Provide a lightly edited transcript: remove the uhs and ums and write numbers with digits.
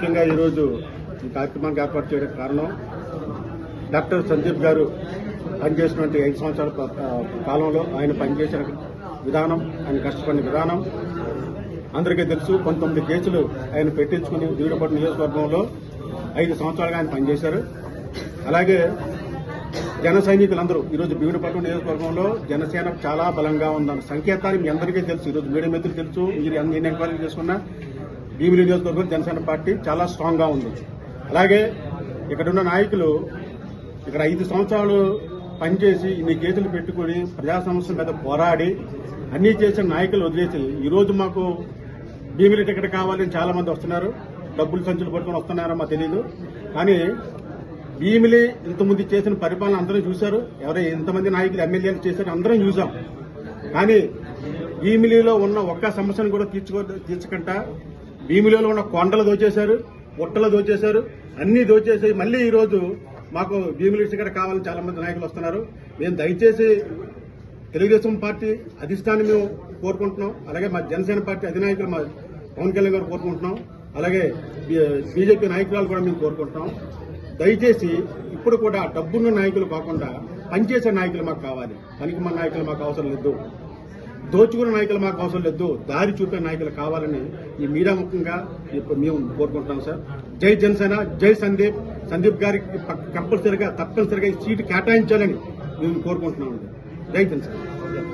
ముఖ్యంగా ఈరోజు ఈ కార్యక్రమానికి ఏర్పాటు చేయడానికి కారణం డాక్టర్ సందీప్ గారు పనిచేసినటువంటి 5 సంవత్సరాల కాలంలో ఆయన పనిచేసిన విధానం, ఆయన కష్టపడిన విధానం అందరికీ తెలుసు. 19 కేసులు ఆయన పెట్టించుకుని భీమిలిపట్నం నియోజకవర్గంలో 5 సంవత్సరాలుగా ఆయన పనిచేశారు. అలాగే జన సైనికులందరూ ఈరోజు భీమిలిపట్నం నియోజకవర్గంలో జనసేన చాలా బలంగా ఉందన్న సంకేతాన్ని మీ అందరికీ తెలుసు. ఈరోజు మీడియా మిత్రులు తెలుసు, మీరు ఎన్ని ఎంక్వైరీ చేసుకున్నా భీమిలి నియోజకవర్గంలో జనసేన పార్టీ చాలా స్ట్రాంగ్ గా ఉంది. అలాగే ఇక్కడున్న నాయకులు ఇక్కడ 5 సంవత్సరాలు పనిచేసి ఇన్ని కేసులు పెట్టుకుని ప్రజా సమస్యల మీద పోరాడి అన్ని చేసిన నాయకులు వదిలేసి ఈరోజు మాకు భీమిలి టికెట్ కావాలని చాలా మంది వస్తున్నారు. డబ్బులు సంచులు పట్టుకుని వస్తున్నారో మాకు తెలియదు. కానీ భీమిలి ఇంతమంది చేసిన పరిపాలన అందరం చూశారు. ఎంతమంది నాయకులు ఎమ్మెల్యేలు చేశారు అందరం చూసాం. కానీ భీమిలిలో ఉన్న ఒక్క సమస్యను కూడా తీర్చకుండా భీమిలిలో ఉన్న కొండలు దోచేశారు, పుట్టలు దోచేశారు, అన్ని దోచేసి మళ్లీ ఈ రోజు మాకు భీమిలి టికెట్ కావాలని చాలా మంది నాయకులు వస్తున్నారు. మేము దయచేసి తెలుగుదేశం పార్టీ అధిష్టానం మేము కోరుకుంటున్నాం. అలాగే మా జనసేన పార్టీ అధినాయకులు మా పవన్ కళ్యాణ్ గారు కోరుకుంటున్నాం. అలాగే బీజేపీ నాయకురాలు కూడా మేము కోరుకుంటున్నాం. దయచేసి ఇప్పుడు కూడా డబ్బున్న నాయకులు కాకుండా పనిచేసే నాయకులు మాకు కావాలి. పనికి మన నాయకులు మాకు అవసరం లేదు, దోచుకున్న నాయకులు మాకు అవసరం లేదు, దారి చూపే నాయకులు కావాలని ఈ మీడియా ముఖ్యంగా మేము కోరుకుంటున్నాం సార్. జై జనసేన, జై సందీప్ గారికి తప్పనిసరిగా ఈ సీటు కేటాయించాలని మేము కోరుకుంటున్నామండి. జై జనసేన. సందీప్